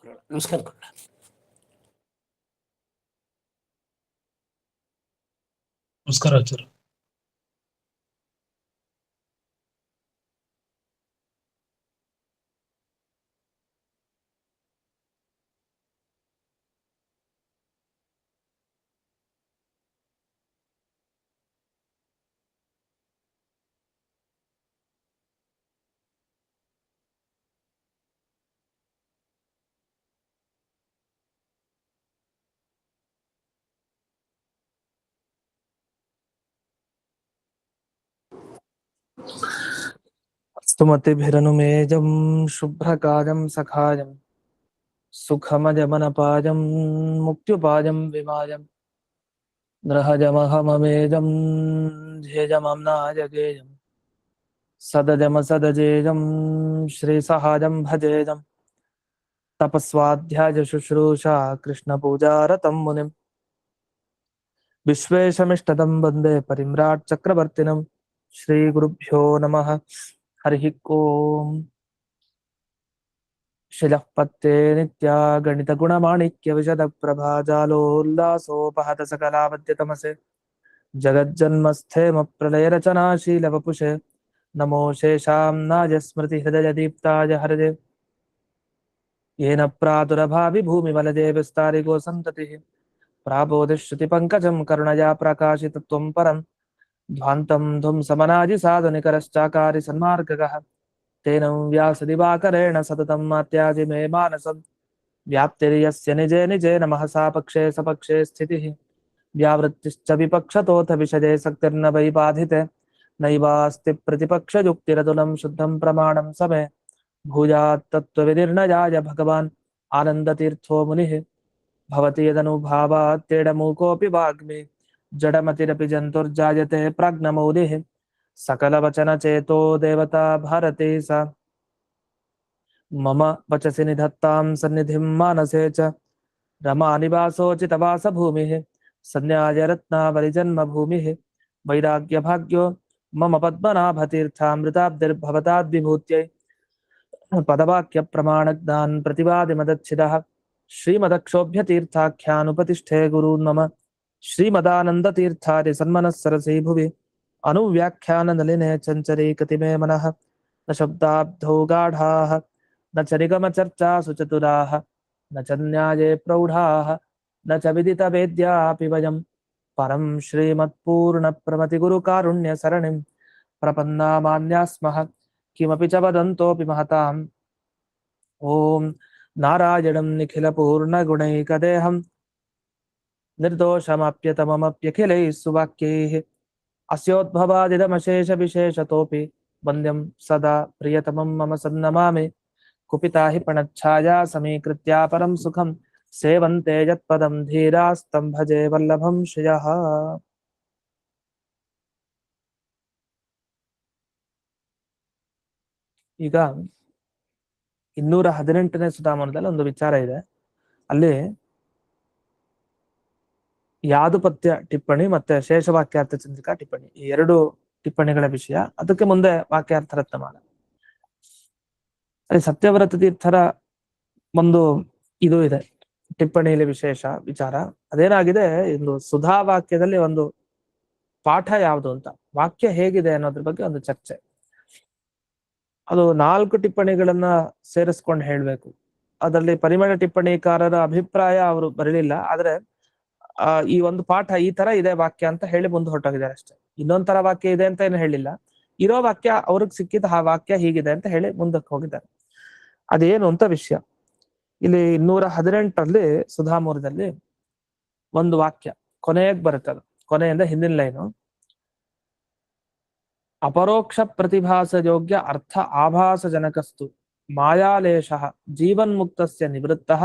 ನಮಸ್ಕಾರ. ನಮಸ್ಕಾರ ಆಚಾರ್ಯ. ಸ್ತುಮತಿಭಿರನುಮೇಜಂ ಶುಭ್ರಕಾಜಂ ಸಖಾಜಂ ಸುಖಮಜಮನಪಾಜಂ ಮುಕ್ತ್ಯುಪಾಜಂ ವಿಮಾಜಂ ನೃಹಜಮಹಮಮೇಜಂ ಧ್ಯೇಜಮಮ್ನಾಜಗೇಜಂ ಸದಜಮಸದಜೇಜಂ ಶ್ರೀಸಹಾಜಂ ಭಜೇಜಂ ತಪಸ್ವಾಧ್ಯಾಯ ಶುಶ್ರೂಷಾ ಕೃಷ್ಣಪೂಜಾರತಂ ಮುನಿಂ ವಿಶ್ವೇಶಮಿಷ್ಟದಂ ವಂದೇ ಪರಿಮ್ರಾಟ್ ಚಕ್ರವರ್ತಿನಂ ಶ್ರೀಗುರುಭ್ಯೋ ನಮಃ. ಹರಿ ಓಂ. ಶಿಲಃಪತ್ತೇ ನಿತ್ಯಾ ಗಣಿತ ಗುಣಮಾಣಿಕ್ಯ ವಿಶದ ಪ್ರಭಾಜಾಲೋಲ್ಲಾಸೋಪಹತ ಸಕಲಾವದ್ಯತಮಸೆ ಜಗಜ್ಜನ್ಮಸ್ಥೇಮ ಪ್ರಳಯ ರಚನಾಶೀಲ ವಪುಷೆ ನಮೋ ಶೇಷಾಂನಾಯ ಸ್ಮೃತಿ ಹೃದಯ ದೀಪ್ತಾಯ ಹರದೆ ಯೇನ ಪ್ರಾದುರಭಾವಿ ಭೂಮಿಮಲಜೇ ವಿಸ್ತಾರಿಗೋ ಸಂತತಿಃ ಪ್ರಾಬೋಧಿಶ್ರುತಿ ಪಂಕಜಂ ಕರುಣಯಾ ಪ್ರಕಾಶಿತತ್ವಂ ಪರಂ ಧ್ವಾಂತಂ ಧ್ವಂಸಮನಾಜಿ ಸಾಧುನಿಕರಶ್ಚಾಕಾರಿ ಸನ್ಮಾರ್ಗಗಃ ತೇನ ವ್ಯಾಸದಿವಾಕರೇಣ ಸತತಂ ಮಾತ್ಯಾಜಿ ಮೇ ಮಾನಸಂ ವ್ಯಾಪ್ತಿರ್ಯಸ್ಯ ನಿಜೇ ನಿಜೇ ನಮಃ ಸಾ ಪಕ್ಷೇ ಸಪಕ್ಷೇ ಸ್ಥಿತಿಃ ವ್ಯಾವೃತ್ತಿಶ್ಚ ವಿಪಕ್ಷತೋಥ ವಿಷಜೇ ಸಕ್ತಿರ್ನ ವೈ ಬಾಧಿತೆ ನೈವಾಸ್ತಿ ಪ್ರತಿಪಕ್ಷಯುಕ್ತಿರತುಲಂ ಶುದ್ಧಂ ಪ್ರಮಾಣಂ ಸಮೇ ಭೂಯಾತ್ ತತ್ತ್ವವಿನಿರ್ಣಯಾಯ ಭಗವಾನ್ ಆನಂದತೀರ್ಥೋ ಮುನಿಃ ಭವತಿ ಯದನುಭಾವಾತ್ ತೇಡಮೂಕೋऽಪಿ ವಾಗ್ಮಿ ಜಡಮತಿರಪಿ ಜಂತುರ್ಜಾಯತೆ ಪ್ರಾಜ್ಞಮೌಲಿಃ सकलवचनचेतो देवता भारती सा मम वचसि निधत्तां सन्निधिं मानसे च रमानिवासोचितवासभूमिः सन्न्यायरत्नावलिजन्मभूमिः वैराग्यभाग्यो मम पद्मनाभतीर्थामृताब्धिर्भवताद्विभूत्यै पदवाक्यप्रमाणज्ञान् प्रतिवादिमदच्छिदः श्रीमदक्षोभ्यतीर्थाख्यानुपतिष्ठे गुरून् मम श्रीमदानन्दतीर्थादि सन्मनः भुवि अनुव्याख्यान नलिने चंचरी कतिमे मनः न शब्दाब्धौ गाढाः न च निगम चर्चासु चतुराः न च न्याये प्रौढाः न च विदित वेद्यापि वयं परं श्रीमत्पूर्णप्रमतिगुरुकारुण्यसरणिं प्रपन्नामान्यास्मः किमपि च वदन्तोऽपि महताम् ॐ नारायणं निखिलपूर्णगुणैकदेहं निर्दोषमप्यतममप्यखिलैः सुवाक्यैः अस्योद्भवादिदमशेषविशेषतोऽपि वन्द्यं सदा प्रियतमं मम सन्नमामि कुपिता हि पणच्छाया समीकृत्या परं सुखं सेवन्ते यत्पदं धीरास्तं भजे वल्लभं श्रियः. ಈಗ 218ನೇ ಸುಧಾಮನದಲ್ಲಿ ಒಂದು ವಿಚಾರ ಇದೆ. ಅಲ್ಲಿ ಯಾದುಪತ್ಯ ಟಿಪ್ಪಣಿ ಮತ್ತೆ ಶೇಷವಾಕ್ಯಾರ್ಥ ಚಂದ್ರಿಕಾ ಟಿಪ್ಪಣಿ, ಈ ಎರಡು ಟಿಪ್ಪಣಿಗಳ ವಿಷಯ. ಅದಕ್ಕೆ ಮುಂದೆ ವಾಕ್ಯಾರ್ಥ ರತ್ನಮಾಲ. ಅಲ್ಲಿ ಸತ್ಯವ್ರತ ತೀರ್ಥರ ಒಂದು ಇದು ಇದೆ ಟಿಪ್ಪಣಿಯಲ್ಲಿ ವಿಶೇಷ ವಿಚಾರ. ಅದೇನಾಗಿದೆ, ಒಂದು ಸುಧಾ ವಾಕ್ಯದಲ್ಲಿ ಒಂದು ಪಾಠ ಯಾವುದು ಅಂತ, ವಾಕ್ಯ ಹೇಗಿದೆ ಅನ್ನೋದ್ರ ಬಗ್ಗೆ ಒಂದು ಚರ್ಚೆ. ಅದು 4 ಟಿಪ್ಪಣಿಗಳನ್ನ ಸೇರಿಸ್ಕೊಂಡು ಹೇಳ್ಬೇಕು. ಅದರಲ್ಲಿ ಪರಿಮಳ ಟಿಪ್ಪಣಿಕಾರರ ಅಭಿಪ್ರಾಯ ಅವರು ಬರಲಿಲ್ಲ, ಆದ್ರೆ ಈ ಒಂದು ಪಾಠ ಈ ತರ ಇದೆ ವಾಕ್ಯ ಅಂತ ಹೇಳಿ ಮುಂದೆ ಹೊರಟೋಗಿದ್ದಾರೆ ಅಷ್ಟೇ. ಇನ್ನೊಂದ್ ತರ ವಾಕ್ಯ ಇದೆ ಅಂತ ಏನು ಹೇಳಿಲ್ಲ. ಇರೋ ವಾಕ್ಯ ಅವ್ರಿಗೆ ಸಿಕ್ಕಿದ ಆ ವಾಕ್ಯ ಹೀಗಿದೆ ಅಂತ ಹೇಳಿ ಮುಂದಕ್ಕೆ ಹೋಗಿದ್ದಾರೆ. ಅದೇನು ಅಂತ ವಿಷಯ ಇಲ್ಲಿ 218ರಲ್ಲಿ ಸುಧಾಮೂರದಲ್ಲಿ ಒಂದು ವಾಕ್ಯ ಕೊನೆಗೆ ಬರುತ್ತದೆ. ಕೊನೆಯಿಂದ ಹಿಂದಿನ ಲೈನು, ಅಪರೋಕ್ಷ ಪ್ರತಿಭಾಸ ಯೋಗ್ಯ ಅರ್ಥ ಆಭಾಸ ಜನಕಸ್ತು ಮಾಯಾಲೇಶ ಜೀವನ್ಮುಕ್ತಸ್ಯ ನಿವೃತ್ತಃ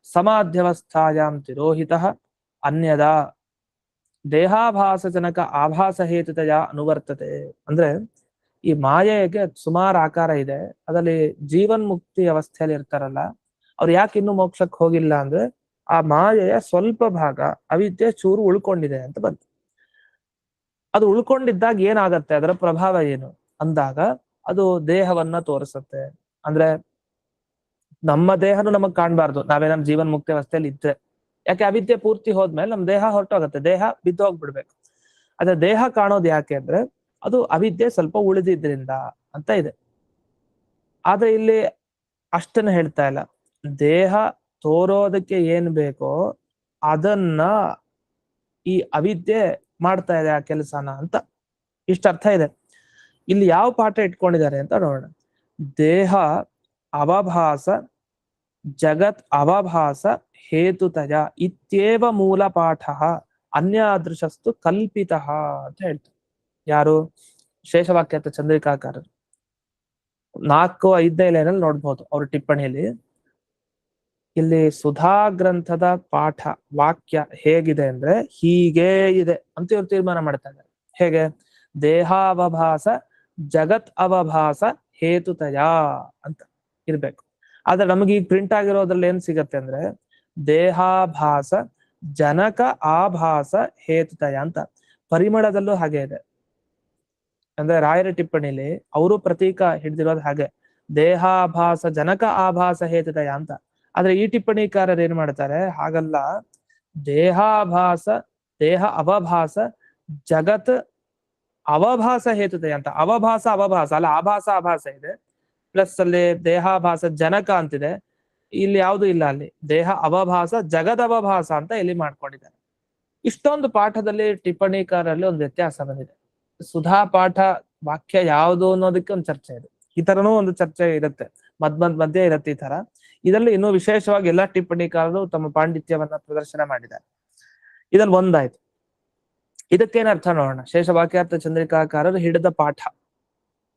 ಸಮಾಧ್ಯವಸ್ಥಾಯಾಂ ತಿರೋಹಿತಃ ಅನ್ಯದಾ ದೇಹಾಭಾಸ ಜನಕ ಆಭಾಸ ಹೇತುತಯ ಅನುವರ್ತತೆ. ಅಂದ್ರೆ ಈ ಮಾಯೆಗೆ ಸುಮಾರು ಆಕಾರ ಇದೆ. ಅದರಲ್ಲಿ ಜೀವನ್ ಮುಕ್ತಿ ಅವಸ್ಥೆಯಲ್ಲಿ ಇರ್ತಾರಲ್ಲ, ಅವ್ರು ಯಾಕೆ ಇನ್ನೂ ಮೋಕ್ಷಕ್ಕೆ ಹೋಗಿಲ್ಲ ಅಂದ್ರೆ ಆ ಮಾಯೆಯ ಸ್ವಲ್ಪ ಭಾಗ ಅವಿದ್ಯೆ ಚೂರು ಉಳ್ಕೊಂಡಿದೆ ಅಂತ ಬಂತು. ಅದು ಉಳ್ಕೊಂಡಿದ್ದಾಗ ಏನಾಗತ್ತೆ, ಅದರ ಪ್ರಭಾವ ಏನು ಅಂದಾಗ ಅದು ದೇಹವನ್ನ ತೋರಿಸುತ್ತೆ. ಅಂದ್ರೆ ನಮ್ಮ ದೇಹನು ನಮಗ್ ಕಾಣ್ಬಾರ್ದು, ನಾವೇನಾದ್ರು ಜೀವನ್ ಮುಕ್ತಿ ಅವಸ್ಥೆಯಲ್ಲಿ ಇದ್ರೆ. ಯಾಕೆ ಅವಿದ್ಯೆ ಪೂರ್ತಿ ಹೋದ್ಮೇಲೆ ನಮ್ ದೇಹ ಹೊರಟೋಗತ್ತೆ, ದೇಹ ಬಿದ್ದೋಗ್ಬಿಡ್ಬೇಕು. ಅದೇ ದೇಹ ಕಾಣೋದು ಯಾಕೆ ಅಂದ್ರೆ ಅದು ಅವಿದ್ಯೆ ಸ್ವಲ್ಪ ಉಳಿದಿದ್ರಿಂದ ಅಂತ ಇದೆ. ಆದ್ರೆ ಇಲ್ಲಿ ಅಷ್ಟನ್ನ ಹೇಳ್ತಾ ಇಲ್ಲ, ದೇಹ ತೋರೋದಕ್ಕೆ ಏನ್ ಬೇಕೋ ಅದನ್ನ ಈ ಅವಿದ್ಯೆ ಮಾಡ್ತಾ ಇದೆ ಆ ಕೆಲಸನ ಅಂತ, ಇಷ್ಟ ಅರ್ಥ ಇದೆ. ಇಲ್ಲಿ ಯಾವ ಪಾಠ ಇಟ್ಕೊಂಡಿದ್ದಾರೆ ಅಂತ ನೋಡೋಣ. ದೇಹ ಅವಭಾಸ ಜಗತ್ ಅವಭಾಸ ಹೇತುತಯ ಇತ್ಯೇವ ಮೂಲ ಪಾಠ ಅನ್ಯಾದೃಶಸ್ತು ಕಲ್ಪಿತ ಅಂತ ಹೇಳ್ತಾರೆ. ಯಾರು? ಶೇಷವಾಕ್ಯರ್ಥ ಚಂದ್ರಿಕಾಕಾರರು. 4-5ನೇ ಲೈನಲ್ಲಿ ನೋಡ್ಬೋದು ಅವ್ರ ಟಿಪ್ಪಣಿಯಲ್ಲಿ. ಇಲ್ಲಿ ಸುಧಾ ಗ್ರಂಥದ ಪಾಠ ವಾಕ್ಯ ಹೇಗಿದೆ ಅಂದ್ರೆ ಹೀಗೇ ಇದೆ ಅಂತ ಇವ್ರು ತೀರ್ಮಾನ ಮಾಡ್ತಾ ಇದ್ದಾರೆ. ಹೇಗೆ? ದೇಹಾವಭಾಸ ಜಗತ್ ಅವಭಾಸ ಹೇತುತಯ ಅಂತ ಇರ್ಬೇಕು. ಆದ್ರೆ ನಮಗೆ ಈಗ ಪ್ರಿಂಟ್ ಆಗಿರೋದ್ರಲ್ಲಿ ಏನ್ ಸಿಗತ್ತೆ ಅಂದ್ರೆ ದೇಹಾಭಾಸ ಜನಕ ಆಭಾಸ ಹೇತುತಯ ಅಂತ. ಪರಿಮಳದಲ್ಲೂ ಹಾಗೆ ಇದೆ. ಅಂದ್ರೆ ರಾಯರ ಟಿಪ್ಪಣಿಲಿ ಅವರು ಪ್ರತೀಕ ಹಿಡಿದಿರೋದು ಹಾಗೆ, ದೇಹಾಭಾಸ ಜನಕ ಆಭಾಸ ಹೇತುತಯ ಅಂತ. ಆದ್ರೆ ಈ ಟಿಪ್ಪಣಿಕಾರರು ಏನ್ ಮಾಡ್ತಾರೆ, ಹಾಗಲ್ಲ, ದೇಹಾಭಾಸ ದೇಹ ಅವಭಾಸ ಜಗತ್ ಅವಭಾಸ ಹೇತುತಯ ಅಂತ. ಅವಭಾಸ ಅಲ್ಲ, ಆಭಾಸ ಆಭಾಸ ಇದೆ, ಪ್ಲಸ್ ಅಲ್ಲಿ ದೇಹಾಭಾಸ ಜನಕ ಅಂತಿದೆ, ಇಲ್ಲಿ ಯಾವುದು ಇಲ್ಲ. ಅಲ್ಲಿ ದೇಹ ಅವಭಾಸ ಜಗದವಭಾಸ ಅಂತ ಇಲ್ಲಿ ಮಾಡ್ಕೊಂಡಿದ್ದಾರೆ. ಇಷ್ಟೊಂದು ಪಾಠದಲ್ಲಿ ಟಿಪ್ಪಣಿಕಾರಲ್ಲಿ ಒಂದು ವ್ಯತ್ಯಾಸ ಬಂದಿದೆ. ಸುಧಾ ಪಾಠ ವಾಕ್ಯ ಯಾವುದು ಅನ್ನೋದಕ್ಕೆ ಒಂದು ಚರ್ಚೆ ಇದೆ, ಈ ತರನೂ ಒಂದು ಚರ್ಚೆ ಇರುತ್ತೆ, ಮಧ್ಯೆ ಇರುತ್ತೆ ಈ ತರ. ಇದರಲ್ಲಿ ಇನ್ನೂ ವಿಶೇಷವಾಗಿ ಎಲ್ಲಾ ಟಿಪ್ಪಣಿಕಾರರು ತಮ್ಮ ಪಾಂಡಿತ್ಯವನ್ನ ಪ್ರದರ್ಶನ ಮಾಡಿದ್ದಾರೆ. ಇದ್ರಲ್ಲಿ ಒಂದಾಯ್ತು. ಇದಕ್ಕೇನ ಅರ್ಥ ನೋಡೋಣ. ಶೇಷವಾಕ್ಯಾರ್ಥ ಚಂದ್ರಿಕಾಕಾರರು ಹಿಡಿದ ಪಾಠ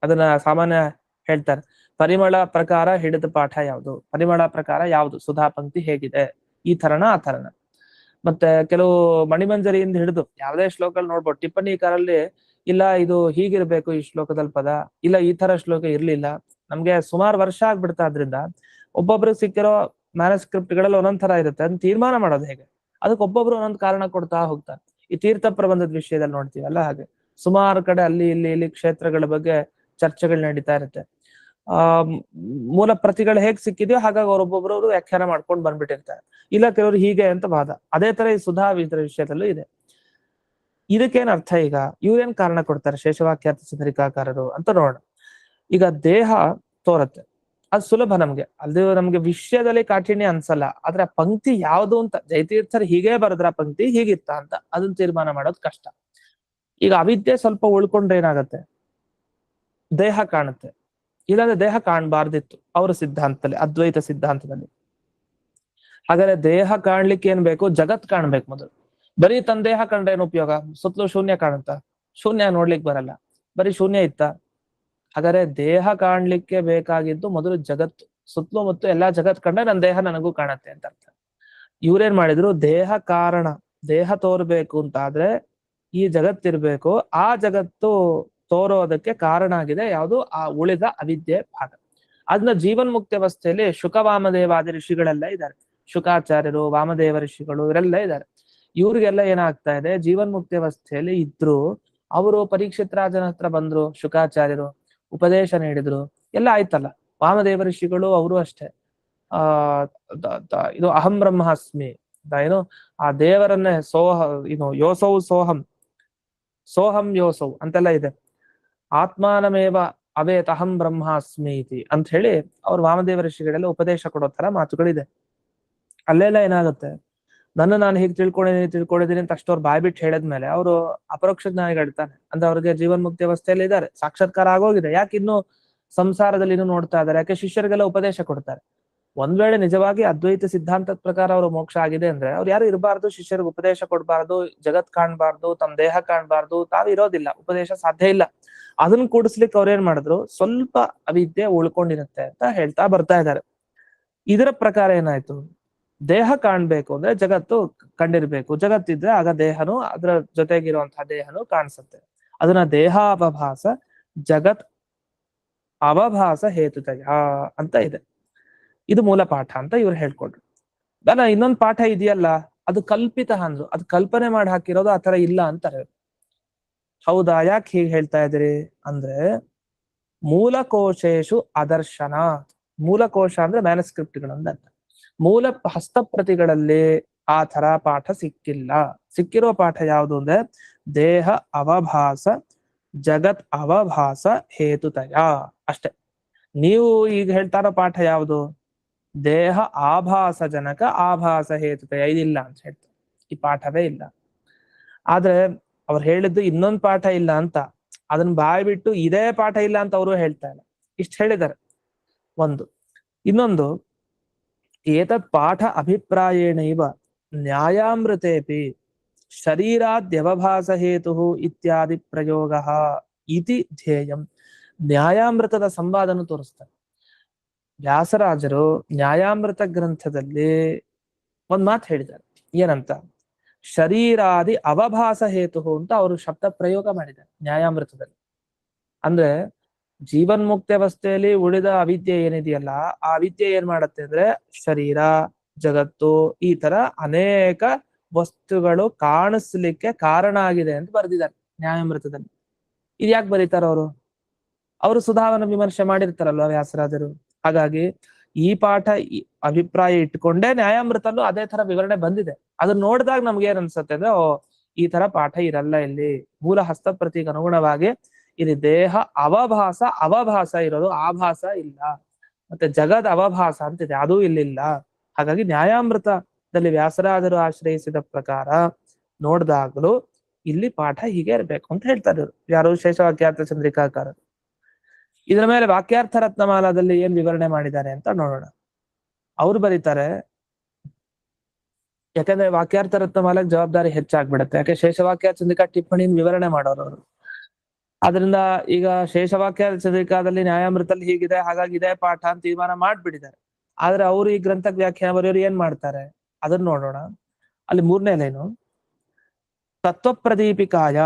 ಅದನ್ನ ಸಾಮಾನ್ಯ ಹೇಳ್ತಾರೆ, ಪರಿಮಳ ಪ್ರಕಾರ ಹಿಡಿದ ಪಾಠ ಯಾವುದು, ಪರಿಮಳ ಪ್ರಕಾರ ಯಾವುದು, ಸುಧಾ ಪಂಕ್ತಿ ಹೇಗಿದೆ, ಈ ತರನ ಆ ತರನ. ಮತ್ತೆ ಕೆಲವು ಮಣಿಮಂಜರಿಯಿಂದ ಹಿಡಿದು ಯಾವುದೇ ಶ್ಲೋಕಲ್ಲಿ ನೋಡ್ಬೋದು, ಟಿಪ್ಪಣಿಕಾರಲ್ಲಿ ಇಲ್ಲ ಇದು ಹೀಗಿರ್ಬೇಕು ಈ ಶ್ಲೋಕದಲ್ಲಿ ಪದ, ಇಲ್ಲ ಈ ತರ ಶ್ಲೋಕ ಇರ್ಲಿಲ್ಲ. ನಮ್ಗೆ ಸುಮಾರು ವರ್ಷ ಆಗ್ಬಿಡ್ತಾದ್ರಿಂದ ಒಬ್ಬೊಬ್ರಿಗೆ ಸಿಕ್ಕಿರೋ ಮ್ಯಾನುಸ್ಕ್ರಿಪ್ಟ್ಗಳಲ್ಲಿ ಒಂದೊಂದ್ ತರ ಇರುತ್ತೆ. ಅದನ್ನ ತೀರ್ಮಾನ ಮಾಡೋದು ಹೇಗೆ, ಅದಕ್ಕೆ ಒಬ್ಬೊಬ್ರು ಒಂದೊಂದು ಕಾರಣ ಕೊಡ್ತಾ ಹೋಗ್ತಾರೆ. ಈ ತೀರ್ಥ ಪ್ರಬಂಧದ ವಿಷಯದಲ್ಲಿ ನೋಡ್ತೀವಲ್ಲ ಹಾಗೆ ಸುಮಾರು ಕಡೆ ಅಲ್ಲಿ ಇಲ್ಲಿ ಕ್ಷೇತ್ರಗಳ ಬಗ್ಗೆ ಚರ್ಚೆಗಳು ನಡೀತಾ ಇರುತ್ತೆ. ಮೂಲ ಪ್ರತಿಗಳು ಹೇಗ್ ಸಿಕ್ಕಿದೆಯೋ ಹಾಗಾಗಿ ಅವರೊಬ್ಬೊಬ್ರು ವ್ಯಾಖ್ಯಾನ ಮಾಡ್ಕೊಂಡು ಬಂದ್ಬಿಟ್ಟಿರ್ತಾರೆ. ಇಲ್ಲ ಕೆಲವರು ಹೀಗೆ ಅಂತ ವಾದ. ಅದೇ ತರ ಈ ಸುಧಾ ವಿಷಯದಲ್ಲೂ ಇದೆ. ಇದಕ್ಕೇನ್ ಅರ್ಥ? ಈಗ ಇವ್ರೇನ್ ಕಾರಣ ಕೊಡ್ತಾರೆ ಶೇಷವಾಕ್ಯಾರ್ಥ ಚಂದ್ರಿಕಾಕಾರರು ಅಂತ ನೋಡೋಣ. ಈಗ ದೇಹ ತೋರತ್ತೆ, ಅದು ಸುಲಭ ನಮ್ಗೆ, ಅದು ನಮ್ಗೆ ವಿಷಯದಲ್ಲಿ ಕಾಠಿಣ್ಯ ಅನ್ಸಲ್ಲ. ಆದ್ರೆ ಆ ಪಂಕ್ತಿ ಯಾವುದು ಅಂತ, ಜಯತೀರ್ಥರು ಹೀಗೆ ಬರದ್ರ ಪಂಕ್ತಿ ಹೀಗಿತ್ತ ಅಂತ ಅದನ್ನ ತೀರ್ಮಾನ ಮಾಡೋದು ಕಷ್ಟ. ಈಗ ಅವಿದ್ಯೆ ಸ್ವಲ್ಪ ಉಳ್ಕೊಂಡ್ರೆ ಏನಾಗತ್ತೆ, ದೇಹ ಕಾಣುತ್ತೆ. ಇಲ್ಲಾಂದ್ರೆ ದೇಹ ಕಾಣಬಾರ್ದಿತ್ತು ಅವರ ಸಿದ್ಧಾಂತದಲ್ಲಿ, ಅದ್ವೈತ ಸಿದ್ಧಾಂತದಲ್ಲಿ. ಹಾಗಾದ್ರೆ ದೇಹ ಕಾಣ್ಲಿಕ್ಕೆ ಏನ್ ಬೇಕು? ಜಗತ್ ಕಾಣ್ಬೇಕು ಮೊದಲು. ಬರೀ ತನ್ನ ದೇಹ ಕಂಡ್ರೆ ಏನು ಉಪಯೋಗ? ಸುತ್ತಲೂ ಶೂನ್ಯ ಕಾಣುತ್ತಾ? ಶೂನ್ಯ ನೋಡ್ಲಿಕ್ಕೆ ಬರಲ್ಲ, ಬರೀ ಶೂನ್ಯ ಇತ್ತ. ಹಾಗಾದ್ರೆ ದೇಹ ಕಾಣ್ಲಿಕ್ಕೆ ಬೇಕಾಗಿದ್ದು ಮೊದಲು ಜಗತ್ತು, ಸುತ್ತಲೂ ಮತ್ತು ಎಲ್ಲಾ ಜಗತ್ ಕಂಡ್ರೆ ನನ್ನ ದೇಹ ನನಗೂ ಕಾಣತ್ತೆ ಅಂತ ಅರ್ಥ. ಇವ್ರೇನ್ ಮಾಡಿದ್ರು, ದೇಹ ಕಾರಣ, ದೇಹ ತೋರ್ಬೇಕು ಅಂತ ಆದ್ರೆ ಈ ಜಗತ್ತಿರ್ಬೇಕು, ಆ ಜಗತ್ತು ತೋರೋದಕ್ಕೆ ಕಾರಣ ಆಗಿದೆ ಯಾವುದು? ಆ ಉಳಿದ ಅವಿದ್ಯೆ ಭಾಗ. ಅದನ್ನ ಜೀವನ್ಮುಕ್ತಿ ಅವಸ್ಥೆಯಲ್ಲಿ ಶುಕ ವಾಮದೇವಾದಿ ಋಷಿಗಳೆಲ್ಲ ಇದ್ದಾರೆ. ಶುಕಾಚಾರ್ಯರು, ವಾಮದೇವ ಋಷಿಗಳು ಇವರೆಲ್ಲ ಇದ್ದಾರೆ. ಇವ್ರಿಗೆಲ್ಲ ಏನಾಗ್ತಾ ಇದೆ, ಜೀವನ್ಮುಕ್ತಿ ಅವಸ್ಥೆಯಲ್ಲಿ ಇದ್ರು, ಅವರು ಪರೀಕ್ಷಿತ್ ರಾಜನ ಹತ್ರ ಬಂದ್ರು, ಶುಕಾಚಾರ್ಯರು ಉಪದೇಶ ನೀಡಿದ್ರು, ಎಲ್ಲ ಆಯ್ತಲ್ಲ. ವಾಮದೇವ ಋಷಿಗಳು ಅವರು ಅಷ್ಟೇ, ಇದು ಅಹಂ ಬ್ರಹ್ಮಾಸ್ಮಿ ಏನು ಆ ದೇವರನ್ನೇ ಯೋಸೌ ಸೋಹಂ ಸೋಹಂ ಯೋಸೌ ಅಂತೆಲ್ಲ ಇದೆ. ಆತ್ಮಾನಮೇವ ಅವೇತ್ ಅಹಂ ಬ್ರಹ್ಮಾಸ್ಮಿ ಇತಿ ಅಂತ ಹೇಳಿ ಅವ್ರು ವಾಮದೇವ ಋಷಿಗಳೆಲ್ಲ ಉಪದೇಶ ಕೊಡೋ ತರ ಮಾತುಗಳಿದೆ. ಅಲ್ಲೆಲ್ಲ ಏನಾಗುತ್ತೆ, ನಾನು ಹೀಗೆ ತಿಳ್ಕೊಂಡಿದ್ದೀನಿ ಅಂತ ಅಷ್ಟವ್ರು ಬಾಯ್ಬಿಟ್ಟು ಹೇಳಿದ್ಮೇಲೆ ಅವರು ಅಪರೋಕ್ಷ ಜ್ಞಾನಿಗಳಿರ್ತಾನೆ ಅಂದ್ರೆ ಅವ್ರಿಗೆ ಜೀವನ್ಮುಕ್ತಿ ಅವಸ್ಥೆಯಲ್ಲಿ ಇದ್ದಾರೆ, ಸಾಕ್ಷಾತ್ಕಾರ ಆಗೋಗಿದೆ. ಯಾಕೆ ಇನ್ನು ಸಂಸಾರದಲ್ಲಿ ಇನ್ನೂ ನೋಡ್ತಾ ಇದ್ದಾರೆ? ಯಾಕೆ ಶಿಷ್ಯರಿಗೆಲ್ಲ ಉಪದೇಶ ಕೊಡ್ತಾರೆ. ಒಂದ್ ವೇಳೆ ನಿಜವಾಗಿ ಅದ್ವೈತ ಸಿದ್ಧಾಂತದ ಪ್ರಕಾರ ಅವರು ಮೋಕ್ಷ ಆಗಿದೆ ಅಂದ್ರೆ ಅವ್ರು ಯಾರು ಇರಬಾರ್ದು, ಶಿಷ್ಯರಿಗೆ ಉಪದೇಶ ಕೊಡಬಾರ್ದು, ಜಗತ್ ಕಾಣ್ಬಾರ್ದು, ತಮ್ಮ ದೇಹ ಕಾಣ್ಬಾರ್ದು, ತಾವು ಇರೋದಿಲ್ಲ, ಉಪದೇಶ ಸಾಧ್ಯ ಇಲ್ಲ. ಅದನ್ನ ಕೂಡಿಸ್ಲಿಕ್ಕೆ ಅವ್ರೇನ್ ಮಾಡಿದ್ರು, ಸ್ವಲ್ಪ ಅವಿದ್ಯೆ ಉಳ್ಕೊಂಡಿರುತ್ತೆ ಅಂತ ಹೇಳ್ತಾ ಬರ್ತಾ ಇದ್ದಾರೆ. ಇದರ ಪ್ರಕಾರ ಏನಾಯ್ತು, ದೇಹ ಕಾಣ್ಬೇಕು ಅಂದ್ರೆ ಜಗತ್ತು ಕಂಡಿರ್ಬೇಕು, ಜಗತ್ತಿದ್ರೆ ಆಗ ದೇಹನು ಅದರ ಜೊತೆಗಿರುವಂತಹ ದೇಹನು ಕಾಣಿಸುತ್ತೆ. ಅದನ್ನ ದೇಹಾವಭಾಸ ಜಗತ್ ಅವಭಾಸ ಹೇತುತಯ ಅಂತ ಇದೆ. ಇದು ಮೂಲ ಪಾಠ ಅಂತ ಇವ್ರು ಹೇಳ್ಕೊಂಡ್ರು. ಅಲ್ಲ, ಇನ್ನೊಂದು ಪಾಠ ಇದೆಯಲ್ಲ ಅದು ಕಲ್ಪಿತ ಅಂದ್ರು, ಅದು ಕಲ್ಪನೆ ಮಾಡಿ ಹಾಕಿರೋದು, ಆ ತರ ಇಲ್ಲ ಅಂತಾರೆ. ಹೌದಾ? ಯಾಕೆ ಹೀಗೆ ಹೇಳ್ತಾ ಇದ್ದೀರಿ ಅಂದ್ರೆ ಮೂಲಕೋಶೇಶು ಅದರ್ಶನ, ಮೂಲಕೋಶ ಅಂದ್ರೆ ಮ್ಯಾನುಸ್ಕ್ರಿಪ್ಟ್ಗಳಂದ ಅರ್ಥ. ಮೂಲ ಹಸ್ತಪ್ರತಿಗಳಲ್ಲಿ ಆ ತರ ಪಾಠ ಸಿಕ್ಕಿಲ್ಲ. ಸಿಕ್ಕಿರೋ ಪಾಠ ಯಾವುದು ಅಂದ್ರೆ ದೇಹ ಅವಭಾಸ ಜಗತ್ ಅವಭಾಸ ಹೇತುತಯ ಅಷ್ಟೆ. ನೀವು ಈಗ ಹೇಳ್ತಾರೋ ಪಾಠ ಯಾವುದು? ದೇಹ ಆಭಾಸ ಜನಕ ಆಭಾಸ ಹೇತುತಯ, ಇದಿಲ್ಲ ಅಂತ ಹೇಳ್ತಾರೆ. ಈ ಪಾಠವೇ ಇಲ್ಲ. ಆದ್ರೆ ಅವ್ರು ಹೇಳಿದ್ದು ಇನ್ನೊಂದು ಪಾಠ ಇಲ್ಲ ಅಂತ, ಅದನ್ನ ಬಾಯ್ ಬಿಟ್ಟು ಇದೇ ಪಾಠ ಇಲ್ಲ ಅಂತ ಅವರು ಹೇಳ್ತಾ ಇಲ್ಲ. ಇಷ್ಟು ಹೇಳಿದ್ದಾರೆ ಒಂದು. ಇನ್ನೊಂದು, ಏತತ್ ಪಾಠ ಅಭಿಪ್ರಾಯೇಣೈವ ನ್ಯಾಯಾಮೃತೇಪಿ ಶರೀರಾದ್ಯವಭಾಸ ಹೇತು ಇತ್ಯಾದಿ ಪ್ರಯೋಗ ಇತಿ ಧ್ಯೇಯಂ. ನ್ಯಾಯಾಮೃತದ ಸಂವಾದನ ತೋರಿಸ್ತಾರೆ. ವ್ಯಾಸರಾಜರು ನ್ಯಾಯಾಮೃತ ಗ್ರಂಥದಲ್ಲಿ ಒಂದ್ ಮಾತು ಹೇಳಿದ್ದಾರೆ. ಏನಂತ? ಶರೀರಾದಿ ಅವಭಾಸ ಹೇತು ಅಂತ ಅವರು ಶಬ್ದ ಪ್ರಯೋಗ ಮಾಡಿದ್ದಾರೆ ನ್ಯಾಯಾಮೃತದಲ್ಲಿ. ಅಂದ್ರೆ ಜೀವನ್ಮುಕ್ತ ಅವಸ್ಥೆಯಲ್ಲಿ ಉಳಿದ ಅವಿದ್ಯೆ ಏನಿದೆಯಲ್ಲ, ಆ ಅವಿದ್ಯೆ ಏನ್ ಮಾಡತ್ತೆ ಅಂದ್ರೆ ಶರೀರ, ಜಗತ್ತು, ಈ ತರ ಅನೇಕ ವಸ್ತುಗಳು ಕಾಣಿಸ್ಲಿಕ್ಕೆ ಕಾರಣ ಆಗಿದೆ ಅಂತ ಬರೆದಿದ್ದಾರೆ ನ್ಯಾಯಾಮೃತದಲ್ಲಿ. ಇದು ಯಾಕೆ ಬರೀತಾರ ಅವರು? ಅವರು ಸುಧಾವನ ವಿಮರ್ಶೆ ಮಾಡಿರ್ತಾರಲ್ವ ವ್ಯಾಸರಾಜರು. ಹಾಗಾಗಿ ಈ ಪಾಠ ಅಭಿಪ್ರಾಯ ಇಟ್ಕೊಂಡೇ ನ್ಯಾಯಾಮೃತಲ್ಲೂ ಅದೇ ತರ ವಿವರಣೆ ಬಂದಿದೆ. ಅದನ್ನ ನೋಡಿದಾಗ ನಮ್ಗೆ ಏನ್ ಅನ್ಸುತ್ತೆ ಅಂದ್ರೆ, ಓ, ಈ ತರ ಪಾಠ ಇರಲ್ಲ ಇಲ್ಲಿ. ಮೂಲ ಹಸ್ತಪ್ರತಿಗೆ ಅನುಗುಣವಾಗಿ ಇಲ್ಲಿ ದೇಹ ಅವಭಾಸ ಇರೋದು, ಆಭಾಸ ಇಲ್ಲ. ಮತ್ತೆ ಜಗದ್ ಅವಭಾಸ ಅಂತಿದೆ, ಅದೂ ಇಲ್ಲಿಲ್ಲ. ಹಾಗಾಗಿ ನ್ಯಾಯಾಮೃತದಲ್ಲಿ ವ್ಯಾಸರಾಜರು ಆಶ್ರಯಿಸಿದ ಪ್ರಕಾರ ನೋಡಿದಾಗಲೂ ಇಲ್ಲಿ ಪಾಠ ಹೀಗೆ ಇರ್ಬೇಕು ಅಂತ ಹೇಳ್ತಾರೆ. ಯಾರು? ಶೇಷವಾಕ್ಯಾರ್ಥ ಚಂದ್ರಿಕಾಕಾರ. ಇದರ ಮೇಲೆ ವಾಕ್ಯಾರ್ಥ ರತ್ನಮಾಲಾದಲ್ಲಿ ಏನ್ ವಿವರಣೆ ಮಾಡಿದ್ದಾರೆ ಅಂತ ನೋಡೋಣ. ಅವ್ರು ಬರೀತಾರೆ, ಯಾಕಂದ್ರೆ ವಾಕ್ಯಾರ್ಥ ರತ್ನಮಾಲೆಗೆ ಜವಾಬ್ದಾರಿ ಹೆಚ್ಚಾಗ್ಬಿಡತ್ತೆ. ಯಾಕೆ ಶೇಷವಾಕ್ಯ ಚಂದ್ರಿಕಾ ಟಿಪ್ಪಣಿ ವಿವರಣೆ ಮಾಡೋರು ಅವರು. ಆದ್ರಿಂದ ಈಗ ಶೇಷವಾಕ್ಯ ಚಂದ್ರಿಕಾದಲ್ಲಿ ನ್ಯಾಯಾಮೃತದಲ್ಲಿ ಹೀಗಿದೆ, ಹಾಗಾಗಿ ಇದೇ ಪಾಠ ಅಂತ ತೀರ್ಮಾನ ಮಾಡ್ಬಿಟ್ಟಿದ್ದಾರೆ. ಆದ್ರೆ ಅವರು ಈ ಗ್ರಂಥಕ್ಕೆ ವ್ಯಾಖ್ಯಾನ ಬರೆಯೋರು ಏನ್ ಮಾಡ್ತಾರೆ ಅದನ್ನ ನೋಡೋಣ. ಅಲ್ಲಿ 3ನೇ ಲೈನು, ತತ್ವಪ್ರದೀಪಿಕಾಯ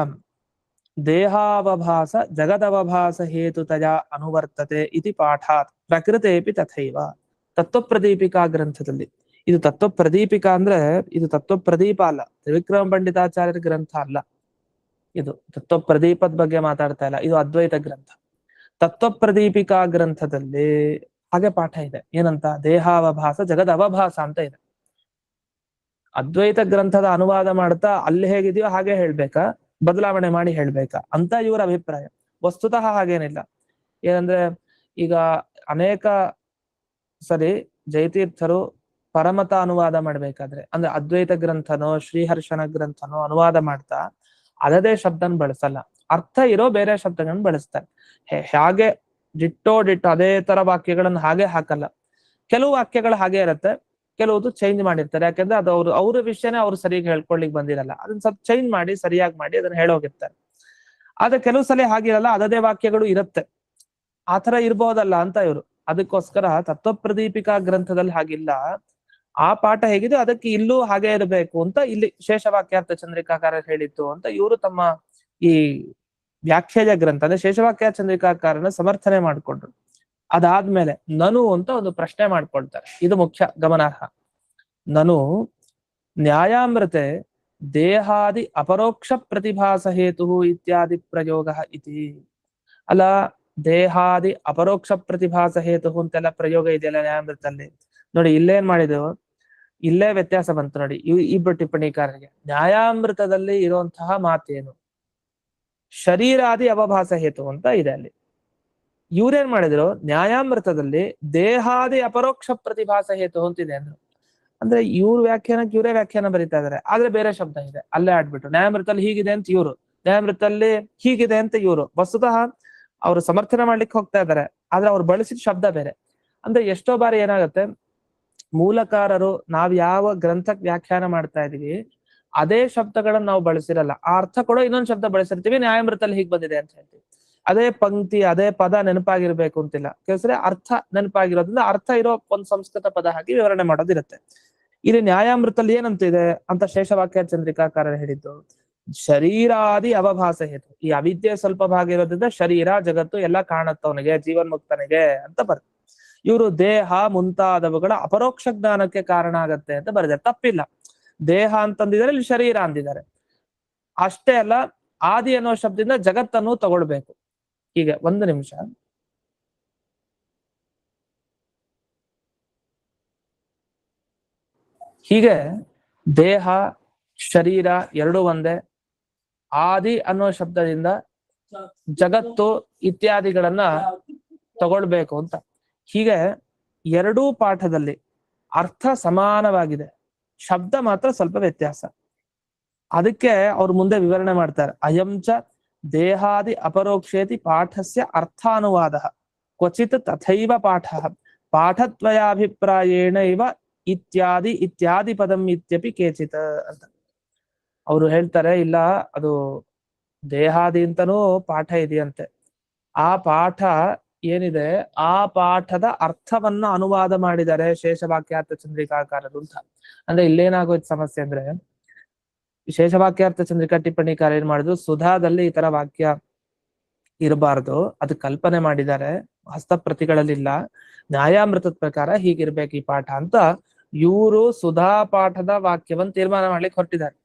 ದೇಹಾವಭಾಸ ಜಗದವಭಾಸ ಹೇತುತಯ ಅನುವರ್ತತೆ ಇತಿ ಪಾಠಾತ್ ಪ್ರಕೃತೇಪಿ ತಥೈವ. ತತ್ವಪ್ರದೀಪಿಕಾ ಗ್ರಂಥದಲ್ಲಿ, ಇದು ತತ್ವಪ್ರದೀಪಿಕಾ ಅಂದ್ರೆ ಇದು ತತ್ವಪ್ರದೀಪ ಅಲ್ಲ, ತ್ರಿವಿಕ್ರಮ ಪಂಡಿತಾಚಾರ್ಯರ ಗ್ರಂಥ ಅಲ್ಲ. ಇದು ತತ್ವಪ್ರದೀಪದ ಬಗ್ಗೆ ಮಾತಾಡ್ತಾ ಇಲ್ಲ, ಇದು ಅದ್ವೈತ ಗ್ರಂಥ. ತತ್ವಪ್ರದೀಪಿಕಾ ಗ್ರಂಥದಲ್ಲಿ ಹಾಗೆ ಪಾಠ ಇದೆ. ಏನಂತ? ದೇಹಾವಭಾಸ ಜಗದ್ ಅವಭಾಸ ಅಂತ ಇದೆ. ಅದ್ವೈತ ಗ್ರಂಥದ ಅನುವಾದ ಮಾಡ್ತಾ ಅಲ್ಲಿ ಹೇಗಿದೆಯೋ ಹಾಗೆ ಹೇಳ್ಬೇಕಾ, ಬದಲಾವಣೆ ಮಾಡಿ ಹೇಳ್ಬೇಕಾ ಅಂತ ಇವರ ಅಭಿಪ್ರಾಯ. ವಸ್ತುತಃ ಹಾಗೇನಿಲ್ಲ. ಏನಂದ್ರೆ ಈಗ ಅನೇಕ ಸರಿ ಜಯತೀರ್ಥರು ಪರಮತ ಅನುವಾದ ಮಾಡ್ಬೇಕಾದ್ರೆ, ಅಂದ್ರೆ ಅದ್ವೈತ ಗ್ರಂಥನೋ ಶ್ರೀಹರ್ಷನ ಗ್ರಂಥನೋ ಅನುವಾದ ಮಾಡ್ತಾ ಅದದೇ ಶಬ್ದನ ಬಳಸಲ್ಲ, ಅರ್ಥ ಇರೋ ಬೇರೆ ಶಬ್ದಗಳನ್ನ ಬಳಸ್ತಾರೆ. ಹಾಗೆ ಡಿಟ್ಟೋ ಅದೇ ತರ ವಾಕ್ಯಗಳನ್ನ ಹಾಗೆ ಹಾಕಲ್ಲ. ಕೆಲವು ವಾಕ್ಯಗಳು ಹಾಗೆ ಇರುತ್ತೆ, ಕೆಲವುದು ಚೇಂಜ್ ಮಾಡಿರ್ತಾರೆ. ಯಾಕಂದ್ರೆ ಅದು ಅವ್ರ ವಿಷಯನೇ ಅವ್ರು ಸರಿಯಾಗಿ ಹೇಳ್ಕೊಳ್ಲಿಕ್ಕೆ ಬಂದಿರಲ್ಲ, ಅದನ್ನ ಸ್ವಲ್ಪ ಚೇಂಜ್ ಮಾಡಿ ಸರಿಯಾಗಿ ಮಾಡಿ ಅದನ್ನ ಹೇಳೋಗಿರ್ತಾರೆ. ಆದ್ರೆ ಕೆಲವು ಸಲ ಹಾಗಿರಲ್ಲ, ಅದದೇ ವಾಕ್ಯಗಳು ಇರುತ್ತೆ. ಆತರ ಇರ್ಬೋದಲ್ಲ ಅಂತ ಇವರು. ಅದಕ್ಕೋಸ್ಕರ ತತ್ವಪ್ರದೀಪಿಕಾ ಗ್ರಂಥದಲ್ಲಿ ಹಾಗಿಲ್ಲ, ಆ ಪಾಠ ಹೇಗಿದೆ ಅದಕ್ಕೆ ಇಲ್ಲೂ ಹಾಗೆ ಇರಬೇಕು ಅಂತ ಇಲ್ಲಿ ಶೇಷವಾಕ್ಯಾರ್ಥ ಚಂದ್ರಿಕಾಕಾರ ಹೇಳಿತ್ತು ಅಂತ ಇವರು ತಮ್ಮ ಈ ವ್ಯಾಖ್ಯಾಯ ಗ್ರಂಥ ಅಂದ್ರೆ ಶೇಷವಾಕ್ಯ ಚಂದ್ರಿಕಾಕಾರನ ಸಮರ್ಥನೆ ಮಾಡ್ಕೊಂಡ್ರು. ಅದಾದ್ಮೇಲೆ ನನು ಅಂತ ಒಂದು ಪ್ರಶ್ನೆ ಮಾಡ್ಕೊಳ್ತಾರೆ. ಇದು ಮುಖ್ಯ ಗಮನಾರ್ಹ. ನನು ನ್ಯಾಯಾಮೃತೆ ದೇಹಾದಿ ಅಪರೋಕ್ಷ ಪ್ರತಿಭಾಸ ಹೇತು ಇತ್ಯಾದಿ ಪ್ರಯೋಗ ಇತಿ. ಅಲ್ಲ, ದೇಹಾದಿ ಅಪರೋಕ್ಷ ಪ್ರತಿಭಾಸ ಹೇತು ಅಂತೆಲ್ಲ ಪ್ರಯೋಗ ಇದೆಯಲ್ಲ ನ್ಯಾಯಾಮೃತದಲ್ಲಿ. ನೋಡಿ ಇಲ್ಲೇನ್ ಮಾಡಿದೆವು, ಇಲ್ಲೇ ವ್ಯತ್ಯಾಸ ಬಂತು ನೋಡಿ ಇಬ್ಬರು ಟಿಪ್ಪಣಿಕಾರರಿಗೆ. ನ್ಯಾಯಾಮೃತದಲ್ಲಿ ಇರುವಂತಹ ಮಾತೇನು? ಶರೀರಾದಿ ಅವಭಾಸ ಹೇತು ಅಂತ ಇದೆ ಅಲ್ಲಿ. ಇವ್ರೇನ್ ಮಾಡಿದ್ರು, ನ್ಯಾಯಾಮೃತದಲ್ಲಿ ದೇಹಾದಿ ಅಪರೋಕ್ಷ ಪ್ರತಿಭಾಸ ಹೇತು ಅಂತಿದೆ ಅಂದ್ರು. ಅಂದ್ರೆ ಇವ್ರ ವ್ಯಾಖ್ಯಾನಕ್ಕೆ ಇವರೇ ವ್ಯಾಖ್ಯಾನ ಬರೀತಾ ಇದಾರೆ, ಆದ್ರೆ ಬೇರೆ ಶಬ್ದ ಇದೆ ಅಲ್ಲೇ ಆಡ್ಬಿಟ್ರು. ನ್ಯಾಯಾಮೃತದಲ್ಲಿ ಹೀಗಿದೆ ಅಂತ ಇವರು, ನ್ಯಾಯಾಮೃತದಲ್ಲಿ ಹೀಗಿದೆ ಅಂತ ಇವರು. ವಸ್ತುತಃ ಅವರು ಸಮರ್ಥನೆ ಮಾಡ್ಲಿಕ್ಕೆ ಹೋಗ್ತಾ ಇದ್ದಾರೆ, ಆದ್ರೆ ಅವ್ರು ಬಳಸಿದ ಶಬ್ದ ಬೇರೆ. ಅಂದ್ರೆ ಎಷ್ಟೋ ಬಾರಿ ಏನಾಗುತ್ತೆ, ಮೂಲಕಾರರು ನಾವ್ ಯಾವ ಗ್ರಂಥಕ್ಕೆ ವ್ಯಾಖ್ಯಾನ ಮಾಡ್ತಾ ಇದೀವಿ ಅದೇ ಶಬ್ದಗಳನ್ನ ನಾವು ಬಳಸಿರಲ್ಲ, ಆ ಅರ್ಥ ಕೊಡೋ ಇನ್ನೊಂದು ಶಬ್ದ ಬಳಸಿರ್ತೀವಿ. ನ್ಯಾಯಾಮೃತದಲ್ಲಿ ಹೀಗ್ ಬಂದಿದೆ ಅಂತ ಹೇಳ್ತೀವಿ. ಅದೇ ಪಂಕ್ತಿ ಅದೇ ಪದ ನೆನಪಾಗಿರ್ಬೇಕು ಅಂತಿಲ್ಲ. ಕೆಲಸ ಅರ್ಥ ನೆನಪಾಗಿರೋದ್ರಿಂದ ಅರ್ಥ ಇರೋ ಒಂದು ಸಂಸ್ಕೃತ ಪದ ಹಾಕಿ ವಿವರಣೆ ಮಾಡೋದಿರುತ್ತೆ. ಇಲ್ಲಿ ನ್ಯಾಯಾಮೃತದಲ್ಲಿ ಏನಂತಿದೆ ಅಂತ ಶೇಷವಾಕ್ಯ ಚಂದ್ರಿಕಾಕಾರ ಹೇಳಿದ್ದು, ಶರೀರಾದಿ ಅವಭಾಸ ಹೇತು. ಈ ಅವಿದ್ಯೆ ಸ್ವಲ್ಪ ಭಾಗ ಇರೋದ್ರಿಂದ ಶರೀರ ಜಗತ್ತು ಎಲ್ಲ ಕಾಣುತ್ತವನಿಗೆ, ಜೀವನ್ಮುಕ್ತನಿಗೆ ಅಂತ ಬರ್ತದೆ. ಇವರು ದೇಹ ಮುಂತಾದವುಗಳ ಅಪರೋಕ್ಷ ಜ್ಞಾನಕ್ಕೆ ಕಾರಣ ಆಗತ್ತೆ ಅಂತ ಬರೆದಿದ್ದಾರೆ. ತಪ್ಪಿಲ್ಲ, ದೇಹ ಅಂತಂದಿದ್ದಾರೆ, ಇಲ್ಲಿ ಶರೀರ ಅಂದಿದ್ದಾರೆ. ಅಷ್ಟೇ ಅಲ್ಲ, ಆದಿ ಅನ್ನೋ ಶಬ್ದದಿಂದ ಜಗತ್ತನ್ನು ತಗೊಳ್ಬೇಕು. ಹೀಗೆ ಒಂದು ನಿಮಿಷ. ಹೀಗೆ ದೇಹ ಶರೀರ ಎರಡೂ ಒಂದೇ, ಆದಿ ಅನ್ನೋ ಶಬ್ದದಿಂದ ಜಗತ್ತು ಇತ್ಯಾದಿಗಳನ್ನ ತಗೊಳ್ಬೇಕು ಅಂತ. ಹೀಗೆ ಎರಡೂ ಪಾಠದಲ್ಲಿ ಅರ್ಥ ಸಮಾನವಾಗಿದೆ, ಶಬ್ದ ಮಾತ್ರ ಸ್ವಲ್ಪ ವ್ಯತ್ಯಾಸ. ಅದಕ್ಕೆ ಅವ್ರು ಮುಂದೆ ವಿವರಣೆ ಮಾಡ್ತಾರೆ. ಅಯಂಚ ದೇಹಾದಿ ಅಪರೋಕ್ಷೇತಿ ಪಾಠಸ್ಯ ಅರ್ಥಾನುವಾದ ಕ್ವಚಿತ್ ತಥೈವ ಪಾಠ ಪಾಠದ್ವಯಾಭಿಪ್ರಾಯೇಣ ಇವ ಇತ್ಯಾದಿ ಇತ್ಯಾದಿ ಪದಂ ಇತ್ಯಪಿ ಕೇಚಿತ್ ಅಂತ. ಅವರು ಹೇಳ್ತಾರೆ, ಇಲ್ಲ ಅದು ದೇಹಾದಿ ಅಂತನೂ ಪಾಠ ಇದೆಯಂತೆ. ಆ ಪಾಠ ಏನಿದೆ, ಆ ಪಾಠದ ಅರ್ಥವನ್ನ ಅನುವಾದ ಮಾಡಿದ್ದಾರೆ ಶೇಷವಾಕ್ಯಾರ್ಥ ಚಂದ್ರಿಕಾಕಾರರು ಅಂತ. ಅಂದ್ರೆ ಇಲ್ಲೇನಾಗೋಯ್ತು ಸಮಸ್ಯೆ ಅಂದ್ರೆ, ಶೇಷವಾಕ್ಯಾರ್ಥ ಚಂದ್ರಿಕಾ ಟಿಪ್ಪಣಿಕಾರ ಏನ್ ಮಾಡಿದ್ರು, ಸುಧಾದಲ್ಲಿ ಈ ತರ ವಾಕ್ಯ ಇರಬಾರ್ದು, ಅದು ಕಲ್ಪನೆ ಮಾಡಿದ್ದಾರೆ, ಹಸ್ತಪ್ರತಿಗಳಲ್ಲಿಲ್ಲ, ನ್ಯಾಯಾಮೃತದ ಪ್ರಕಾರ ಹೀಗಿರ್ಬೇಕು ಈ ಪಾಠ ಅಂತ ಇವರು ಸುಧಾ ಪಾಠದ ವಾಕ್ಯವನ್ನ ತೀರ್ಮಾನ ಮಾಡ್ಲಿಕ್ಕೆ ಹೊರಟಿದ್ದಾರೆ.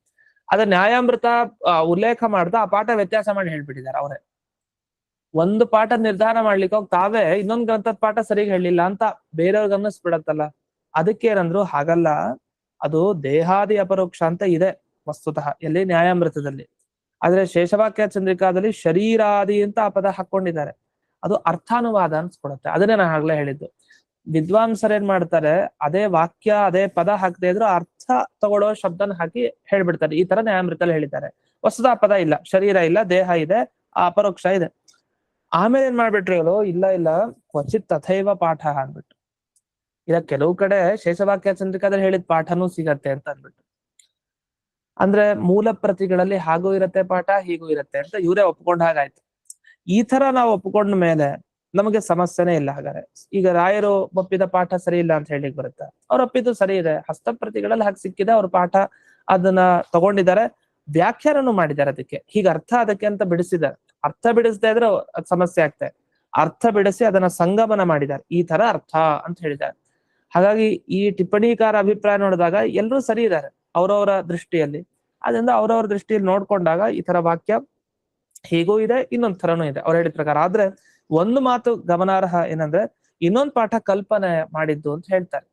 ಅದ್ರ ನ್ಯಾಯಾಮೃತ ಉಲ್ಲೇಖ ಮಾಡ್ತಾ ಆ ಪಾಠ ವ್ಯತ್ಯಾಸ ಮಾಡಿ ಹೇಳ್ಬಿಟ್ಟಿದ್ದಾರೆ ಅವರೇ. ಒಂದು ಪಾಠ ನಿರ್ಧಾರ ಮಾಡ್ಲಿಕ್ಕೆ ಹೋಗಿ ತಾವೇ ಇನ್ನೊಂದು ಗ್ರಂಥದ ಪಾಠ ಸರಿಯಾಗಿ ಹೇಳಿಲ್ಲ ಅಂತ ಬೇರೆಯವ್ರಿಗೆ ಅನ್ನಿಸ್ಬಿಡತ್ತಲ್ಲ. ಅದಕ್ಕೆ ಏನಂದ್ರು, ಹಾಗಲ್ಲ, ಅದು ದೇಹಾದಿ ಅಪರೋಕ್ಷ ಅಂತ ಇದೆ ವಸ್ತುತಃ ಎಲ್ಲಿ ನ್ಯಾಯಾಮೃತದಲ್ಲಿ. ಆದ್ರೆ ಶೇಷವಾಕ್ಯ ಚಂದ್ರಿಕಾದಲ್ಲಿ ಶರೀರಾದಿ ಅಂತ ಆ ಪದ ಹಾಕೊಂಡಿದ್ದಾರೆ, ಅದು ಅರ್ಥಾನುವಾದ ಅನ್ಸ್ಕೊಡುತ್ತೆ. ಅದನ್ನೇ ನಾನು ಆಗ್ಲೇ ಹೇಳಿದ್ದು. ವಿದ್ವಾಂಸರು ಏನ್ ಮಾಡ್ತಾರೆ, ಅದೇ ವಾಕ್ಯ ಅದೇ ಪದ ಹಾಕದೇ ಇದ್ರು ಅರ್ಥ ತಗೊಳ್ಳೋ ಶಬ್ದನ ಹಾಕಿ ಹೇಳ್ಬಿಡ್ತಾರೆ. ಈ ತರ ನ್ಯಾಯಾಮೃತದಲ್ಲಿ ಹೇಳಿದ್ದಾರೆ. ವಸ್ತುತ ಆ ಪದ ಇಲ್ಲ, ಶರೀರ ಇಲ್ಲ, ದೇಹ ಇದೆ, ಆ ಅಪರೋಕ್ಷ ಇದೆ. ಆಮೇಲೆ ಏನ್ ಮಾಡ್ಬಿಟ್ರು ಇವರು, ಇಲ್ಲ ಇಲ್ಲ ಕ್ವಚಿತ್ ತಥೈವ ಪಾಠ ಅಂದ್ಬಿಟ್ಟು. ಇಲ್ಲ ಕೆಲವು ಕಡೆ ಶೇಷವಾಕ್ಯ ಚಂದ್ರಿಕಾದಲ್ಲಿ ಹೇಳಿದ ಪಾಠನೂ ಸಿಗತ್ತೆ ಅಂತ ಅಂದ್ಬಿಟ್ಟು. ಅಂದ್ರೆ ಮೂಲ ಪ್ರತಿಗಳಲ್ಲಿ ಹಾಗೂ ಇರತ್ತೆ ಪಾಠ, ಹೀಗೂ ಇರತ್ತೆ ಅಂತ ಇವರೇ ಒಪ್ಕೊಂಡ ಹಾಗಾಯ್ತು. ಈ ತರ ನಾವು ಒಪ್ಕೊಂಡ ಮೇಲೆ ನಮಗೆ ಸಮಸ್ಯೆನೇ ಇಲ್ಲ. ಹಾಗಾದ್ರೆ ಈಗ ರಾಯರು ಒಪ್ಪಿದ ಪಾಠ ಸರಿ ಇಲ್ಲ ಅಂತ ಹೇಳಿಕ್ ಬರುತ್ತೆ, ಅವ್ರು ಒಪ್ಪಿದ್ದು ಸರಿ ಇದೆ, ಹಸ್ತಪ್ರತಿಗಳಲ್ಲಿ ಹಾಗೆ ಸಿಕ್ಕಿದೆ, ಅವ್ರ ಪಾಠ ಅದನ್ನ ತಗೊಂಡಿದ್ದಾರೆ, ವ್ಯಾಖ್ಯಾನನು ಮಾಡಿದ್ದಾರೆ ಅದಕ್ಕೆ, ಹೀಗೆ ಅರ್ಥ ಅದಕ್ಕೆ ಅಂತ ಬಿಡಿಸಿದ್ದಾರೆ. ಅರ್ಥ ಬಿಡಿಸದೇ ಇದ್ರೆ ಸಮಸ್ಯೆ ಆಗ್ತದೆ, ಅರ್ಥ ಬಿಡಿಸಿ ಅದನ್ನ ಸಂಗಮನ ಮಾಡಿದ್ದಾರೆ, ಈ ತರ ಅರ್ಥ ಅಂತ ಹೇಳಿದ್ದಾರೆ. ಹಾಗಾಗಿ ಈ ಟಿಪ್ಪಣಿಕಾರ ಅಭಿಪ್ರಾಯ ನೋಡಿದಾಗ ಎಲ್ಲರೂ ಸರಿ ಇದ್ದಾರೆ ಅವರವರ ದೃಷ್ಟಿಯಲ್ಲಿ. ಅದರಿಂದ ಅವರವರ ದೃಷ್ಟಿಯಲ್ಲಿ ನೋಡ್ಕೊಂಡಾಗ ಈ ತರ ವಾಕ್ಯ ಹೀಗೂ ಇದೆ, ಇನ್ನೊಂದ್ ಥರನೂ ಇದೆ ಅವ್ರು ಹೇಳಿದ ಪ್ರಕಾರ. ಆದ್ರೆ ಒಂದು ಮಾತು ಗಮನಾರ್ಹ ಏನಂದ್ರೆ, ಇನ್ನೊಂದು ಪಾಠ ಕಲ್ಪನೆ ಮಾಡಿದ್ದು ಅಂತ ಹೇಳ್ತಾರೆ.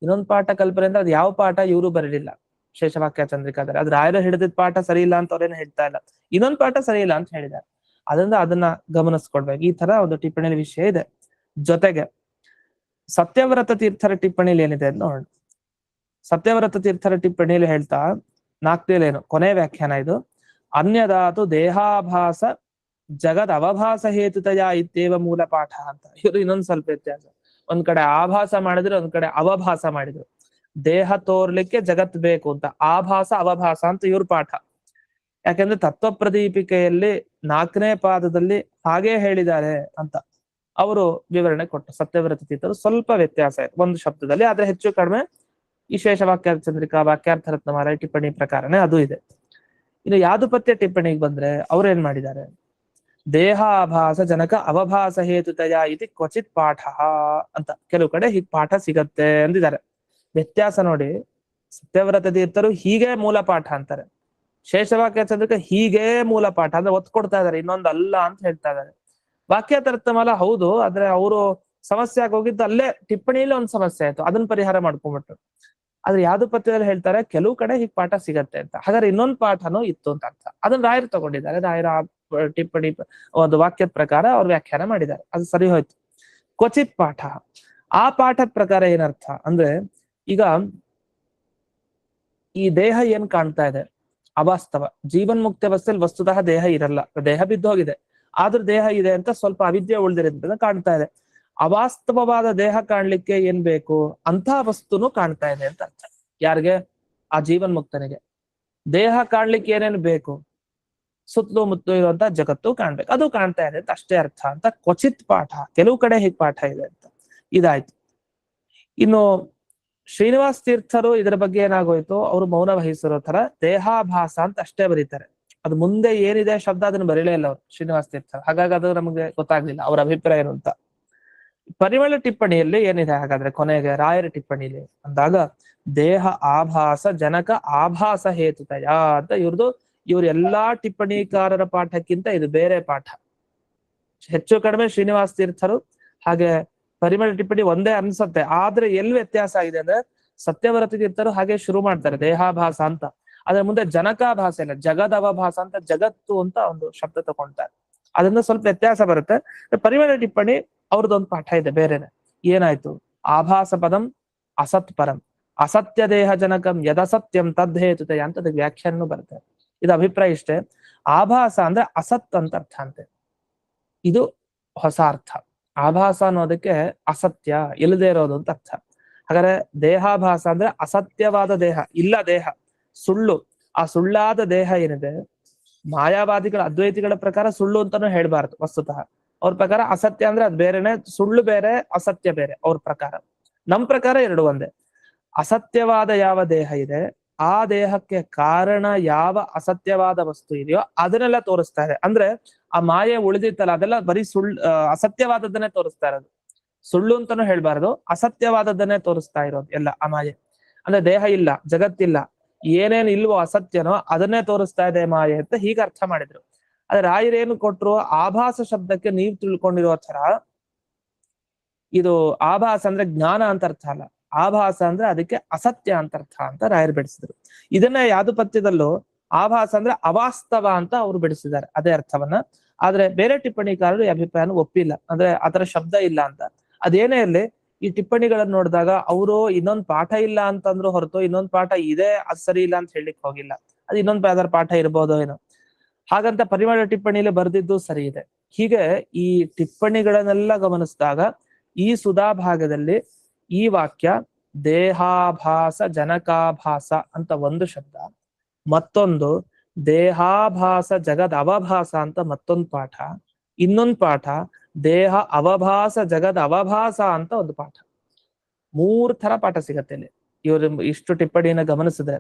ಇನ್ನೊಂದು ಪಾಠ ಕಲ್ಪನೆ ಅಂದ್ರೆ ಅದು ಯಾವ ಪಾಠ ಇವರು ಬರಲಿಲ್ಲ ಶೇಷವಾಕ್ಯ ಚಂದ್ರಿಕಾದರೆ. ಅದ್ರ ರಾಯರು ಹಿಡಿದಿದ್ದ ಪಾಠ ಸರಿ ಇಲ್ಲ ಅಂತ ಅವ್ರೇನು ಹೇಳ್ತಾ ಇಲ್ಲ, ಇನ್ನೊಂದು ಪಾಠ ಸರಿ ಇಲ್ಲ ಅಂತ ಹೇಳಿದ್ದಾರೆ. ಅದರಿಂದ ಅದನ್ನ ಗಮನಿಸ್ಕೊಡ್ಬೇಕು. ಈ ತರ ಒಂದು ಟಿಪ್ಪಣಿಯಲ್ಲಿ ವಿಷಯ ಇದೆ. ಜೊತೆಗೆ ಸತ್ಯವ್ರತ ತೀರ್ಥರ ಟಿಪ್ಪಣಿಯಲ್ಲಿ ಏನಿದೆ ಅಂತ ನೋಡೋಣ. ಸತ್ಯವ್ರತ ತೀರ್ಥರ ಟಿಪ್ಪಣಿಯಲ್ಲಿ ಹೇಳ್ತಾ 4ನೇಲೇನು ಕೊನೆ ವ್ಯಾಖ್ಯಾನ ಇದು, ಅನ್ಯದಾತು ದೇಹಾಭಾಸ ಜಗದ್ ಅವಭಾಸ ಹೇತುತಯ ಇತ್ಯೇವ ಮೂಲ ಪಾಠ ಅಂತ. ಇವರು ಇನ್ನೊಂದ್ ಸ್ವಲ್ಪ ವ್ಯತ್ಯಾಸ, ಒಂದ್ ಕಡೆ ಆಭಾಸ ಮಾಡಿದ್ರು, ಒಂದ್ ಕಡೆ ಅವಭಾಸ ಮಾಡಿದ್ರು. ದೇಹ ತೋರ್ಲಿಕ್ಕೆ ಜಗತ್ ಬೇಕು ಅಂತ ಆಭಾಸ ಅವಭಾಸ ಅಂತ ಇವ್ರ ಪಾಠ. ಯಾಕೆಂದ್ರೆ ತತ್ವ ಪ್ರದೀಪಿಕೆಯಲ್ಲಿ 4ನೇ ಪಾದದಲ್ಲಿ ಹಾಗೇ ಹೇಳಿದ್ದಾರೆ ಅಂತ ಅವರು ವಿವರಣೆ ಕೊಟ್ಟು ಸತ್ಯವ್ರತ ತೀರ್ಥರು ಸ್ವಲ್ಪ ವ್ಯತ್ಯಾಸ ಆಯ್ತು ಒಂದು ಶಬ್ದದಲ್ಲಿ. ಆದ್ರೆ ಹೆಚ್ಚು ಕಡಿಮೆ ಈ ಶೇಷವಾಕ್ಯ ಚಂದ್ರಿಕಾ ವಾಕ್ಯಾರ್ಥ ರತ್ನಮಾಲ ಟಿಪ್ಪಣಿ ಪ್ರಕಾರನೇ ಅದು ಇದೆ. ಇನ್ನು ಯಾದುಪತ್ಯ ಟಿಪ್ಪಣಿಗೆ ಬಂದ್ರೆ ಅವ್ರೇನ್ ಮಾಡಿದ್ದಾರೆ, ದೇಹಾಭಾಸ ಜನಕ ಅವಭಾಸ ಹೇತುತಯ ಇತಿ ಕ್ವಚಿತ್ ಪಾಠ ಅಂತ ಕೆಲವು ಕಡೆ ಹೀಗ್ ಪಾಠ ಸಿಗತ್ತೆ ಅಂದಿದ್ದಾರೆ. ವ್ಯತ್ಯಾಸ ನೋಡಿ, ಸತ್ಯವ್ರತ ತೀರ್ಥರು ಹೀಗೆ ಮೂಲ ಪಾಠ ಅಂತಾರೆ, ಶೇಷವಾಕ್ಯ ಚಂದ್ರಿಕಾ ಹೀಗೆ ಮೂಲ ಪಾಠ ಅಂದ್ರೆ ಒತ್ತು ಕೊಡ್ತಾ ಇದಾರೆ, ಇನ್ನೊಂದು ಅಲ್ಲ ಅಂತ ಹೇಳ್ತಾ ಇದಾರೆ. ವಾಕ್ಯಾರ್ಥ ರತ್ನಮಾಲ ಹೌದು, ಆದ್ರೆ ಅವರು ಸಮಸ್ಯೆ ಆಗಿ ಹೋಗಿದ್ದು ಅಲ್ಲೇ ಟಿಪ್ಪಣಿಯಲ್ಲಿ ಒಂದು ಸಮಸ್ಯೆ ಆಯ್ತು, ಅದನ್ನ ಪರಿಹಾರ ಮಾಡ್ಕೊಂಡ್ಬಿಟ್ರು. ಆದ್ರೆ ಯಾದುಪತ್ಯದಲ್ಲಿ ಹೇಳ್ತಾರೆ ಕೆಲವು ಕಡೆ ಹೀಗ್ ಪಾಠ ಸಿಗತ್ತೆ ಅಂತ. ಹಾಗಾದ್ರೆ ಇನ್ನೊಂದು ಪಾಠನೂ ಇತ್ತು ಅಂತ ಅರ್ಥ. ಅದನ್ನ ರಾಯರು ತಗೊಂಡಿದ್ದಾರೆ, ರಾಯರ ಟಿಪ್ಪಣಿ ಒಂದು ವಾಕ್ಯದ ಪ್ರಕಾರ ಅವ್ರು ವ್ಯಾಖ್ಯಾನ ಮಾಡಿದ್ದಾರೆ, ಅದು ಸರಿ ಹೋಯ್ತು. ಕ್ವಚಿತ್ ಪಾಠ, ಆ ಪಾಠದ ಪ್ರಕಾರ ಏನರ್ಥ ಅಂದ್ರೆ, ಈಗ ಈ ದೇಹ ಏನ್ ಕಾಣ್ತಾ ಇದೆ ಅವಾಸ್ತವ, ಜೀವನ್ ಮುಕ್ತ ಅವಸ್ಥೆಯಲ್ಲಿ ವಸ್ತುತಃ ದೇಹ ಇರಲ್ಲ, ದೇಹ ಬಿದ್ದೋಗಿದೆ, ಆದ್ರೂ ದೇಹ ಇದೆ ಅಂತ ಸ್ವಲ್ಪ ಅವಿದ್ಯೆ ಉಳಿದಿರೋದ್ರಿಂದ ಕಾಣ್ತಾ ಇದೆ. ಅವಾಸ್ತವವಾದ ದೇಹ ಕಾಣ್ಲಿಕ್ಕೆ ಏನ್ ಬೇಕು ಅಂತ ವಸ್ತುನು ಕಾಣ್ತಾ ಇದೆ ಅಂತ ಅರ್ಥ. ಯಾರಿಗೆ? ಆ ಜೀವನ್ ಮುಕ್ತನಿಗೆ. ದೇಹ ಕಾಣ್ಲಿಕ್ಕೆ ಏನೇನು ಬೇಕು, ಸುತ್ತಲೂ ಮುತ್ತಲು ಇರುವಂತ ಜಗತ್ತು ಕಾಣ್ಬೇಕು, ಅದು ಕಾಣ್ತಾ ಇದೆ ಅಂತ ಅಷ್ಟೇ ಅರ್ಥ ಅಂತ ಕ್ವಚಿತ್ ಪಾಠ, ಕೆಲವು ಕಡೆ ಹೀಗ್ ಪಾಠ ಇದೆ ಅಂತ ಇದಾಯ್ತು. ಇನ್ನು ಶ್ರೀನಿವಾಸ ತೀರ್ಥರು ಇದರ ಬಗ್ಗೆ ಏನಾಗೋಯ್ತು, ಅವರು ಮೌನ ವಹಿಸಿರೋ ತರ ದೇಹಾಭಾಸ ಅಂತ ಅಷ್ಟೇ ಬರೀತಾರೆ, ಅದು ಮುಂದೆ ಏನಿದೆ ಶಬ್ದ ಅದನ್ನ ಬರೀಲೇ ಇಲ್ಲ ಅವರು ಶ್ರೀನಿವಾಸ ತೀರ್ಥರು. ಹಾಗಾಗಿ ಅದು ನಮಗೆ ಗೊತ್ತಾಗ್ಲಿಲ್ಲ ಅವ್ರ ಅಭಿಪ್ರಾಯ ಏನು ಅಂತ. ಪರಿಮಳ ಟಿಪ್ಪಣಿಯಲ್ಲಿ ಏನಿದೆ ಹಾಗಾದ್ರೆ ಕೊನೆಗೆ ರಾಯರ ಟಿಪ್ಪಣಿಲಿ ಅಂದಾಗ, ದೇಹ ಆಭಾಸ ಜನಕ ಆಭಾಸ ಹೇತುತಯ ಅಂತ ಇವ್ರದ್ದು. ಇವ್ರ ಎಲ್ಲಾ ಟಿಪ್ಪಣಿಕಾರರ ಪಾಠಕ್ಕಿಂತ ಇದು ಬೇರೆ ಪಾಠ. ಹೆಚ್ಚು ಕಡಿಮೆ ಶ್ರೀನಿವಾಸ ತೀರ್ಥರು ಹಾಗೆ ಪರಿಮಳ ಟಿಪ್ಪಣಿ ಒಂದೇ ಅನ್ಸತ್ತೆ, ಆದ್ರೆ ಎಲ್ಲಿ ವ್ಯತ್ಯಾಸ ಆಗಿದೆ ಅಂದ್ರೆ ಸತ್ಯವರತ ತೀರ್ಥರು ಹಾಗೆ ಶುರು ಮಾಡ್ತಾರೆ ದೇಹಾಭಾಸ ಅಂತ. ಅದ್ರ ಮುಂದೆ ಜನಕಾಭಾಸ ಇಲ್ಲ, ಜಗದವಭಾಸ ಅಂತ, ಜಗತ್ತು ಅಂತ ಒಂದು ಶಬ್ದ ತಗೊಂತಾರೆ. ಅದರಿಂದ ಸ್ವಲ್ಪ ವ್ಯತ್ಯಾಸ ಬರುತ್ತೆ. ಪರಿಮಳ ಟಿಪ್ಪಣಿ ಅವ್ರದ್ದೊಂದು ಪಾಠ ಇದೆ ಬೇರೆನೆ. ಏನಾಯ್ತು? ಆಭಾಸ ಪದಂ ಅಸತ್ ಪರಂ ಅಸತ್ಯ ದೇಹ ಜನಕಂ ಯದಸತ್ಯಂ ತದ್ಹೇತುತೆಯ ಅಂತ ಅದಕ್ಕೆ ವ್ಯಾಖ್ಯಾನೂ ಬರುತ್ತೆ. ಇದು ಅಭಿಪ್ರಾಯ ಇಷ್ಟೇ. ಆಭಾಸ ಅಂದ್ರೆ ಅಸತ್ ಅಂತ ಅರ್ಥ ಅಂತೆ. ಇದು ಹೊಸ ಅರ್ಥ. ಆಭಾಸ ಅನ್ನೋದಕ್ಕೆ ಅಸತ್ಯ, ಇಲ್ಲದೆ ಇರೋದು ಅಂತ ಅರ್ಥ. ಹಾಗಾದ್ರೆ ದೇಹಾಭಾಸ ಅಂದ್ರೆ ಅಸತ್ಯವಾದ ದೇಹ, ಇಲ್ಲ ದೇಹ, ಸುಳ್ಳು. ಆ ಸುಳ್ಳಾದ ದೇಹ ಏನಿದೆ, ಮಾಯಾವಾದಿಗಳ ಅದ್ವೈತಿಗಳ ಪ್ರಕಾರ ಸುಳ್ಳು ಅಂತಾನು ಹೇಳ್ಬಾರ್ದು ವಸ್ತುತಃ. ಅವ್ರ ಪ್ರಕಾರ ಅಸತ್ಯ ಅಂದ್ರೆ ಅದು ಬೇರೆನೆ, ಸುಳ್ಳು ಬೇರೆ, ಅಸತ್ಯ ಬೇರೆ ಅವ್ರ ಪ್ರಕಾರ. ನಮ್ ಪ್ರಕಾರ ಎರಡು ಒಂದೇ. ಅಸತ್ಯವಾದ ಯಾವ ದೇಹ ಇದೆ, ಆ ದೇಹಕ್ಕೆ ಕಾರಣ ಯಾವ ಅಸತ್ಯವಾದ ವಸ್ತು ಇದೆಯೋ ಅದನ್ನೆಲ್ಲ ತೋರಿಸ್ತಾ ಇದೆ. ಅಂದ್ರೆ ಆ ಮಾಯೆ ಉಳಿದಿತ್ತಲ್ಲ, ಅದೆಲ್ಲ ಬರೀ ಅಸತ್ಯವಾದದ್ದನ್ನೇ ತೋರಿಸ್ತಾ ಇರೋದು. ಸುಳ್ಳು ಅಂತಾನು ಹೇಳ್ಬಾರ್ದು, ಅಸತ್ಯವಾದದ್ದನ್ನೇ ತೋರಿಸ್ತಾ ಇರೋದು ಎಲ್ಲ ಆ ಮಾಯೆ. ಅಂದ್ರೆ ದೇಹ ಇಲ್ಲ, ಜಗತ್ತಿಲ್ಲ, ಏನೇನ್ ಇಲ್ವೋ ಅಸತ್ಯನೋ ಅದನ್ನೇ ತೋರಿಸ್ತಾ ಇದೆ ಮಾಯೆ ಅಂತ ಹೀಗೆ ಅರ್ಥ ಮಾಡಿದ್ರು. ಆದ್ರೆ ರಾಯರೇನು ಕೊಟ್ರು, ಆಭಾಸ ಶಬ್ದಕ್ಕೆ ನೀವು ತಿಳ್ಕೊಂಡಿರೋ ತರ ಇದು ಆಭಾಸ ಅಂದ್ರೆ ಜ್ಞಾನ ಅಂತ ಅರ್ಥ ಅಲ್ಲ, ಆಭಾಸ ಅಂದ್ರೆ ಅದಕ್ಕೆ ಅಸತ್ಯ ಅಂತ ಅರ್ಥ ಅಂತ ರಾಯರು ಬಿಡಿಸಿದ್ರು. ಇದನ್ನ ಯಾವ್ದು ಪದ್ಯದಲ್ಲೂ ಆಭಾಸ ಅಂದ್ರೆ ಅವಾಸ್ತವ ಅಂತ ಅವ್ರು ಬಿಡಿಸಿದ್ದಾರೆ ಅದೇ ಅರ್ಥವನ್ನ. ಆದ್ರೆ ಬೇರೆ ಟಿಪ್ಪಣಿಕಾರರು ಈ ಅಭಿಪ್ರಾಯನ ಒಪ್ಪಿಲ್ಲ, ಅಂದ್ರೆ ಅದರ ಶಬ್ದ ಇಲ್ಲ ಅಂತ. ಅದೇನೇ ಇರ್ಲಿ, ಈ ಟಿಪ್ಪಣಿಗಳನ್ನ ನೋಡಿದಾಗ ಅವರು ಇನ್ನೊಂದು ಪಾಠ ಇಲ್ಲ ಅಂತಂದ್ರು ಹೊರತು ಇನ್ನೊಂದು ಪಾಠ ಇದೆ ಅದು ಸರಿ ಇಲ್ಲ ಅಂತ ಹೇಳಲಿಕ್ಕೆ ಹೋಗಿಲ್ಲ. ಅದು ಇನ್ನೊಂದು ಯಾವ್ದಾರ ಪಾಠ ಇರ್ಬೋದೋ ಏನೋ, ಹಾಗಂತ ಪರಿಮಳ ಟಿಪ್ಪಣಿಯಲ್ಲಿ ಬರೆದಿದ್ದು ಸರಿ ಇದೆ. ಹೀಗೆ ಈ ಟಿಪ್ಪಣಿಗಳನ್ನೆಲ್ಲ ಗಮನಿಸಿದಾಗ ಈ ಸುಧಾ ಭಾಗದಲ್ಲಿ ಈ ವಾಕ್ಯ ದೇಹಾಭಾಸ ಜನಕಾಭಾಸ ಅಂತ ಒಂದು ಶಬ್ದ, ಮತ್ತೊಂದು ದೇಹಾಭಾಸ ಜಗದ್ ಅವಭಾಸ ಅಂತ ಮತ್ತೊಂದು ಪಾಠ, ಇನ್ನೊಂದು ಪಾಠ ದೇಹ ಅವಭಾಸ ಜಗದ್ ಅವಭಾಸ ಅಂತ ಒಂದು ಪಾಠ. 3 ತರ ಪಾಠ ಸಿಗತ್ತೆ ಇಲ್ಲಿ. ಇವರು ಇಷ್ಟು ಟಿಪ್ಪಣಿನ ಗಮನಿಸಿದ್ರೆ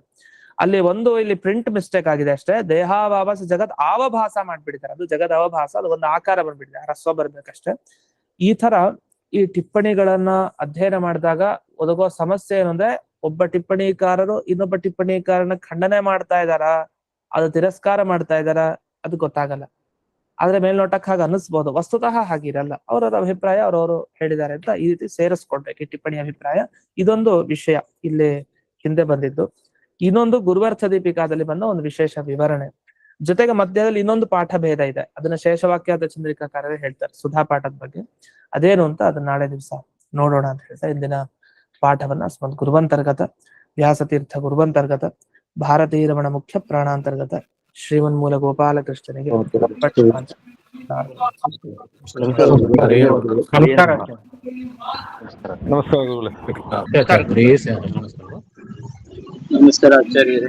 ಅಲ್ಲಿ ಒಂದು ಇಲ್ಲಿ ಪ್ರಿಂಟ್ ಮಿಸ್ಟೇಕ್ ಆಗಿದೆ ಅಷ್ಟೇ. ದೇಹಾಭಾಸ ಜಗತ್ ಅವಭಾಸ ಮಾಡ್ಬಿಟ್ಟಿದ್ದಾರೆ, ಅದು ಜಗದ್ ಅವಭಾಸ, ಅದು ಒಂದು ಆಕಾರ ಬಂದ್ಬಿಟ್ಟಿದೆ, ಹ್ರಸ್ವ ಬರ್ಬೇಕಷ್ಟೇ. ಈ ತರ ಈ ಟಿಪ್ಪಣಿಗಳನ್ನ ಅಧ್ಯಯನ ಮಾಡಿದಾಗ ಒದಗೋ ಸಮಸ್ಯೆ ಏನಂದ್ರೆ, ಒಬ್ಬ ಟಿಪ್ಪಣಿಕಾರರು ಇನ್ನೊಬ್ಬ ಟಿಪ್ಪಣಿಕಾರನ ಖಂಡನೆ ಮಾಡ್ತಾ ಇದಾರ, ಅದು ತಿರಸ್ಕಾರ ಮಾಡ್ತಾ ಇದಾರ, ಅದು ಗೊತ್ತಾಗಲ್ಲ. ಆದ್ರೆ ಮೇಲ್ನೋಟಕ್ಕೆ ಹಾಗೆ ಅನಿಸ್ಬೋದು, ವಸ್ತುತಃ ಹಾಗಿರಲ್ಲ. ಅವರವರ ಅಭಿಪ್ರಾಯ ಅವ್ರವರು ಹೇಳಿದ್ದಾರೆ ಅಂತ ಈ ರೀತಿ ಸೇರಿಸ್ಕೊಡ್ಬೇಕು ಈ ಟಿಪ್ಪಣಿ ಅಭಿಪ್ರಾಯ. ಇದೊಂದು ವಿಷಯ ಇಲ್ಲಿ ಹಿಂದೆ ಬಂದಿದ್ದು. ಇನ್ನೊಂದು ಗುರುವರ್ಥ ದೀಪಿಕಾದಲ್ಲಿ ಬಂದ ಒಂದು ವಿಶೇಷ ವಿವರಣೆ. ಜೊತೆಗೆ ಮಧ್ಯದಲ್ಲಿ ಇನ್ನೊಂದು ಪಾಠ ಭೇದ ಇದೆ, ಅದನ್ನ ಶೇಷವಾಕ್ಯಾರ್ಥ ಚಂದ್ರಿಕಾಕಾರರೇ ಹೇಳ್ತಾರೆ ಸುಧಾ ಪಾಠದ ಬಗ್ಗೆ. ಅದೇನು ಅಂತ ಅದನ್ನ ನಾಳೆ ದಿವಸ ನೋಡೋಣ ಅಂತ ಹೇಳ್ತಾ ಇಂದಿನ ಪಾಠವನ್ನ ಅಸ್ಮದ್ ಗುರುವಂತರ್ಗತ ವ್ಯಾಸತೀರ್ಥ ಗುರುವಂತರ್ಗತ ಭಾರತೀಯ ರಮಣ ಮುಖ್ಯ ಪ್ರಾಣಾಂತರ್ಗತ ಶ್ರೀಮನ್ಮೂಲ ಗೋಪಾಲಕೃಷ್ಣನಿಗೆ ನಮಸ್ಕಾರ ಆಚಾರ್ಯರೇ.